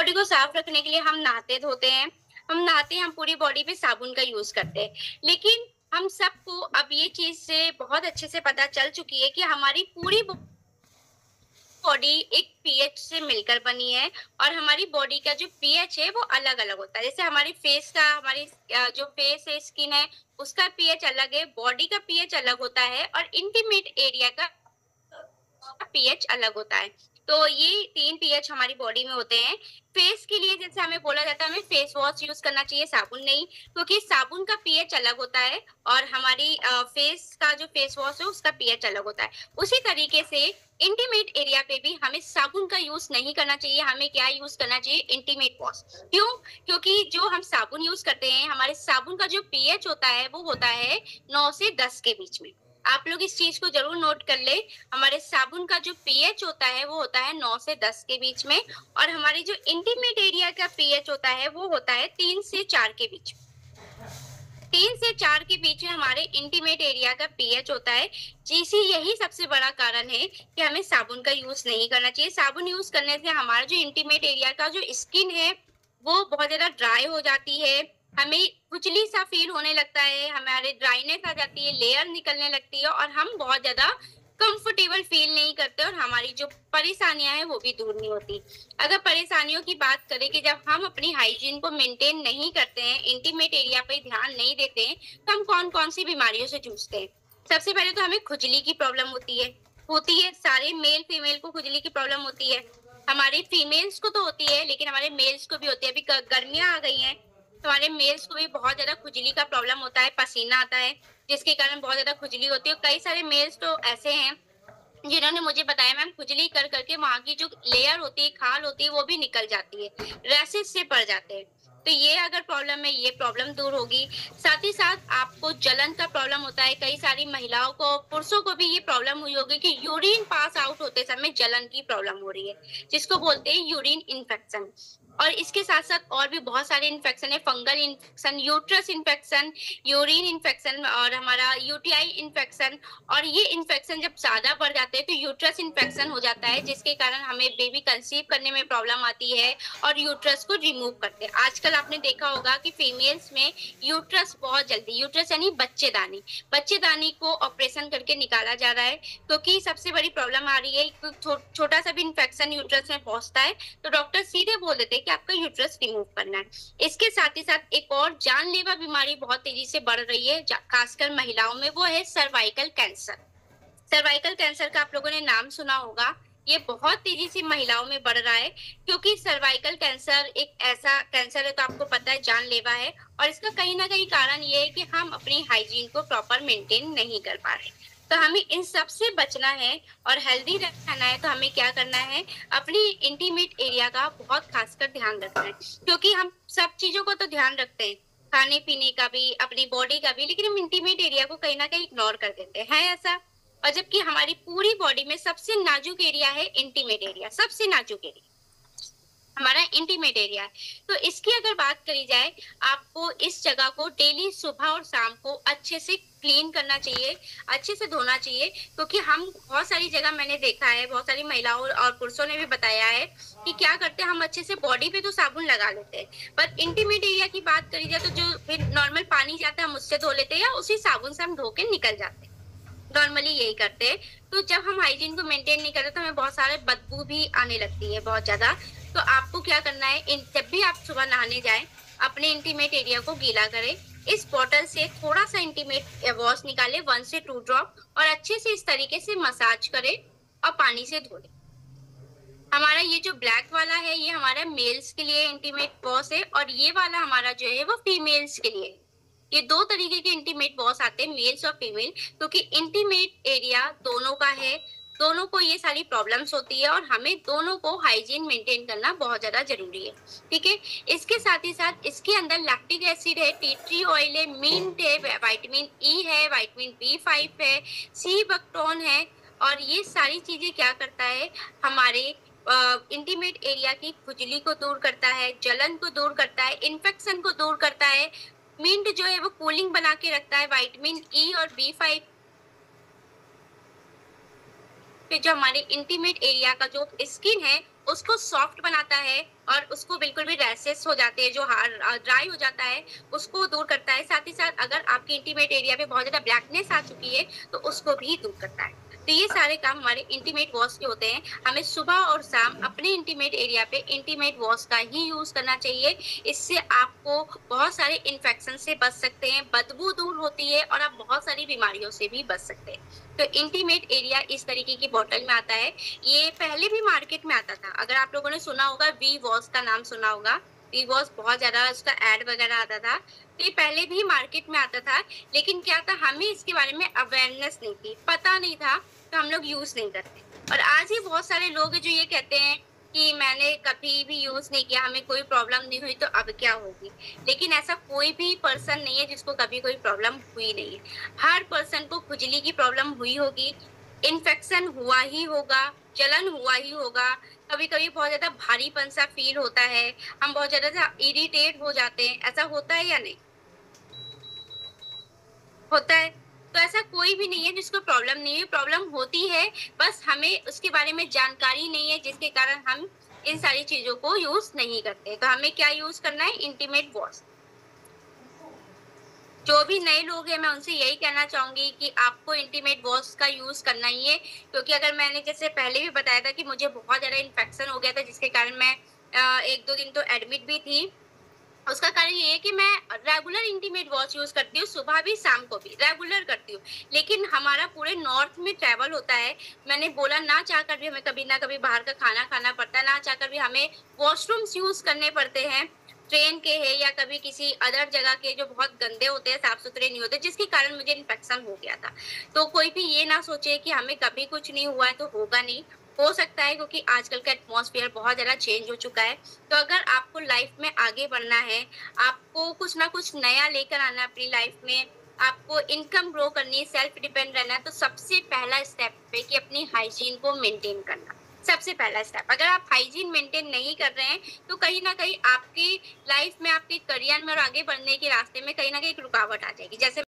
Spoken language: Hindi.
बॉडी को साफ रखने के लिए हम नहाते धोते हैं, हम पूरी बॉडी पे साबुन का यूज़ करते हैं। लेकिन हम सबको अब ये चीज़ से बहुत अच्छे से पता चल चुकी है कि हमारी पूरी बॉडी एक पीएच से मिलकर बनी है और हमारी बॉडी का जो पीएच है वो अलग-अलग होता है। जैसे हमारी फेस का हमारी जो फेस है, स्किन है, उसका पीएच अलग है, बॉडी का पीएच अलग होता है और इंटीमेट एरिया का पीएच अलग होता है। तो ये 3 पीएच हमारी बॉडी में होते हैं। फेस के लिए जैसे हमें बोला जाता है हमें फेस वॉश यूज़ करना चाहिए, साबुन नहीं, क्योंकि साबुन का पीएच अलग होता है और हमारी फेस का जो फेस वॉश है उसका पीएच अलग होता है। उसी तरीके से इंटीमेट एरिया पे भी हमें साबुन का यूज़ नहीं करना चाहिए, हमें क्या यूज़ करना चाहिए इंटीमेट वॉश। क्यों? क्योंकि जो हम साबुन यूज़ करते हैं, हमारे साबुन का जो पीएच होता है वो होता है 9 से 10 के बीच में। आप लोग इस चीज़ को ज़रूर नोट कर लें। हमारे साबुन का जो पीएच होता है वो होता है 9 से 10 के बीच में और हमारी जो इंटीमेट एरिया का पीएच होता है वो होता है 3 से 4 के बीच में। 3 से 4 के बीच में हमारे इंटीमेट एरिया का पीएच होता है। यही सबसे बड़ा कारण है कि हमें साबुन का यूज़ नहीं करना चाहिए। साबुन यूज़ करने से हमारा जो इंटीमेट एरिया का जो स्किन है, वो बहुत ज़्यादा ड्राई हो जाती है। हमें खुजली-सा फ़ील होने लगता है, हमारे ड्राइनेस आ जाती है, लेयर निकलने लगती है और हम बहुत ज़्यादा कंफर्टेबल फ़ील नहीं करते और हमारी जो परेशानियाँ हैं, वो भी दूर नहीं होती। अगर परेशानियों की बात करें कि जब हम अपनी हाइजीन को मेंटेन नहीं करते हैं, इंटीमेट एरिया पे ध्यान नहीं देते हैं, तो हम कौन-कौन सी बीमारियों से जूझते हैं। सबसे पहले तो हमें खुजली की प्रॉब्लम होती है, सारे मेल फीमेल को खुजली की प्रॉब्लम होती है। हमारी फीमेल्स को तो होती है, लेकिन हमारे मेल्स को भी होती है। अभी गर्मियाँ आ गई हैं, तो हमारे मेल्स को भी बहुत ज़्यादा खुजली का प्रॉब्लम होता है, पसीना आता है, जिसके कारण बहुत ज़्यादा खुजली होती है और कई सारे मेल्स तो ऐसे हैं जिन्होंने मुझे बताया मैम खुजली कर करके वहाँ की जो लेयर होती है, खाल होती है, वो भी निकल जाती है, रैशेस से पड़ जाते हैं। तो ये अगर प्रॉब्लम है, ये प्रॉब्लम दूर होगी। साथ ही साथ आपको जलन का प्रॉब्लम होता है, कई सारी महिलाओं को, पुरुषों को भी ये प्रॉब्लम हुई होगी कि यूरिन पास आउट होते समय जलन की प्रॉब्लम हो रही है, जिसको बोलते हैं यूरिन इन्फेक्शन। और इसके साथ-साथ और भी बहुत सारे इन्फेक्शन है, fungal infection, uterus infection, urine infection और हमारा यूटीआई इन्फेक्शन और ये इन्फेक्शन जब ज़्यादा बढ़ जाते हैं तो यूट्रस इन्फेक्शन हो जाता है जिसके कारण हमें बेबी कंसीव करने में प्रॉब्लम आती है और यूट्रस को रिमूव करते हैं। आजकल आपने देखा होगा कि फीमेल्स में यूट्रस बहुत जल्दी यूट्रस यानी बच्चेदानी को ऑपरेशन करके निकाला जा रहा है क्योंकि सबसे बड़ी प्रॉब्लम आ रही है कि छोटा सा भी इन्फेक्शन यूट्रस में पहुँचता है तो डॉक्टर सीधे बोल देते हैं कि आपका यूट्रस रिमूव करना है। इसके साथ ही साथ एक और जानलेवा बीमारी बहुत तेज़ी से बढ़ रही है खासकर महिलाओं में वो है सर्वाइकल कैंसर। सर्वाइकल कैंसर का आप लोगों ने नाम सुना होगा। ये बहुत तेज़ी से महिलाओं में बढ़ रहा है क्योंकि सर्वाइकल कैंसर एक ऐसा कैंसर है तो आपको पता है जानलेवा है और इसका कहीं न कहीं कारण ये है कि हम अपनी हाइजीन को प्रॉपर मेंटेन नहीं कर पा रहे। तो हमें इन सब से बचना है और हेल्दी रहना है तो हमें क्या करना है, अपनी इंटीमेट एरिया का बहुत खासकर ध्यान रखना है। क्योंकि हम सब चीज़ों को तो ध्यान रखते हैं, खाने-पीने का भी, अपनी बॉडी का भी, लेकिन हम इंटीमेट एरिया को कहीं न कहीं इग्नोर कर देते हैं। है ऐसा? और जबकि हमारी पूरी बॉडी में सबसे नाजुक एरिया है इंटीमेट एरिया, सबसे नाजुक एरिया हमारा इंटीमेट एरिया है। तो इसकी अगर बात करी जाए, आपको इस जगह को डेली सुबह और शाम को अच्छे से क्लीन करना चाहिए, अच्छे से धोना चाहिए क्योंकि हम बहुत सारी जगह मैंने देखा है, बहुत सारी महिलाओं और पुरुषों ने भी बताया है कि क्या करते हैं हम अच्छे से बॉडी पे तो साबुन लगा लेते हैं, पर इंटीमेट एरिया की बात करी जाए तो जो फिर नॉर्मल पानी जाता है हम उससे धो लेते हैं या उसी साबुन से हम धो के निकल जाते हैं। नॉर्मली यही करते हैं। तो जब हम हाइजीन को मेंटेन नहीं करते तो हमें बहुत सारे बदबू भी आने लगती है बहुत ज़्यादा। तो आपको क्या करना है जब भी आप सुबह नहाने जाएँ, अपने इंटीमेट एरिया को गीला करें। इस बॉटल से थोड़ा-सा इंटीमेट वॉश निकालें 1 से 2 ड्रॉप और अच्छे से इस तरीके से मसाज करें और पानी से धो लें। हमारा ये जो ब्लैक वाला है ये हमारा मेल्स के लिए इंटीमेट वॉश है और ये वाला हमारा जो है वो फीमेल्स के लिए है। ये 2 तरीके के इंटीमेट वॉश आते हैं मेल्स और फीमेल क्योंकि इंटीमेट एरिया दोनों का है, दोनों को ये सारी प्रॉब्लम्स होती है और हमें दोनों को हाइजीन मेंटेन करना बहुत ज़्यादा ज़रूरी है, ठीक है? इसके साथ ही साथ इसके अंदर लैक्टिक एसिड है, टी ट्री ऑयल है, मिंट है, विटामिन ई है, विटामिन बी5 है, सी बकटोन है और ये सारी चीज़ें क्या करता है हमारे इंटीमेट एरिया की खुजली को दूर करता है, जलन को दूर करता है, इन्फेक्शन को दूर करता है। मिंट जो है वो कूलिंग बना के रखता है, विटामिन ई और बी5 पे जो हमारे इंटीमेट एरिया का जो स्किन है उसको सॉफ्ट बनाता है और उसको बिल्कुल भी रैशेस हो जाते हैं जो ड्राई हो जाता है, उसको दूर करता है। साथ ही साथ अगर आपके इंटीमेट एरिया पे बहुत ज़्यादा ब्लैकनेस आ चुकी है, तो उसको भी दूर करता है। तो ये सारे काम हमारे इंटीमेट वॉश के होते हैं। हमें सुबह और शाम अपने इंटीमेट एरिया पे इंटीमेट वॉश का ही यूज़ करना चाहिए। इससे आपको बहुत सारे इन्फेक्शन से बच सकते हैं, बदबू दूर होती है और आप बहुत सारी बीमारियों से भी बच सकते हैं। तो इंटीमेट एरिया इस तरीके की बॉटल में आता है। ये पहले भी मार्केट में आता था। अगर आप लोगों ने सुना होगा, वी वॉश का नाम सुना होगा। वी वॉश बहुत ज़्यादा उसका एड वगैरह आता था। तो ये पहले भी मार्केट में आता था, लेकिन क्या था, हमें इसके बारे में अवेयरनेस नहीं थी, पता नहीं था, तो हम लोग यूज़ नहीं करते। और आज ही बहुत सारे लोग हैं जो ये कहते हैं कि मैंने कभी भी यूज़ नहीं किया, हमें कोई प्रॉब्लम नहीं हुई, तो अब क्या होगी? लेकिन ऐसा कोई भी पर्सन नहीं है जिसको कभी कोई प्रॉब्लम हुई नहीं है। हर पर्सन को खुजली की प्रॉब्लम हुई होगी, इन्फेक्शन हुआ ही होगा, जलन हुआ ही होगा, कभी-कभी बहुत ज़्यादा भारीपन-सा फ़ील होता है, हम बहुत ज़्यादा इरिटेट हो जाते हैं, ऐसा होता है या नहीं? होता है। तो ऐसा कोई भी नहीं है जिसको प्रॉब्लम नहीं है, प्रॉब्लम होती है, बस हमें उसके बारे में जानकारी नहीं है, जिसके कारण हम इन सारी चीज़ों को यूज़ नहीं करते। तो हमें क्या यूज़ करना है? Intimate wash. जो भी नए लोग हैं, मैं उनसे यही कहना चाहूँगी कि आपको इंटीमेट वॉश का यूज़ करना ही है, क्योंकि अगर मैंने जैसे पहले भी बताया था कि मुझे बहुत ज़्यादा इन्फेक्शन हो गया था, जिसके कारण मैं 1-2 दिन तो एडमिट भी थी। उसका कारण ये है कि मैं रेगुलर इंटीमेट वॉश यूज़ करती हूँ, सुबह भी, शाम को भी, रेगुलर करती हूँ। लेकिन हमारा पूरे नॉर्थ में ट्रैवल होता है, मैंने बोला ना चाहकर भी हमें कभी न कभी बाहर का खाना खाना पड़ता है, ना चाहकर भी हमें वॉशरूम्स यूज़ करने पड़ते हैं, ट्रेन के हैं या कभी किसी अदर जगह के जो बहुत गंदे होते हैं, साफ-सुथरे नहीं होते, जिसके कारण मुझे इन्फेक्शन हो गया था। तो कोई भी ये ना सोचे कि हमें कभी कुछ नहीं हुआ है तो होगा नहीं, हो सकता है, क्योंकि आजकल का एटमॉस्फेयर बहुत ज़्यादा चेंज हो चुका है। तो अगर आपको लाइफ में आगे बढ़ना है, आपको कुछ ना कुछ नया लेकर आना है अपनी लाइफ में, आपको इनकम ग्रो करनी है, सेल्फ डिपेंड रहना है, तो सबसे पहला स्टेप है कि अपनी हाइजीन को मेंटेन करना। सबसे पहला स्टेप, अगर आप हाइजीन मेंटेन नहीं कर रहे हैं, तो कहीं न कहीं आपकी लाइफ में, आपके करियर में और आगे बढ़ने के रास्ते में कहीं न कहीं एक रुकावट आ जाएगी। जैसे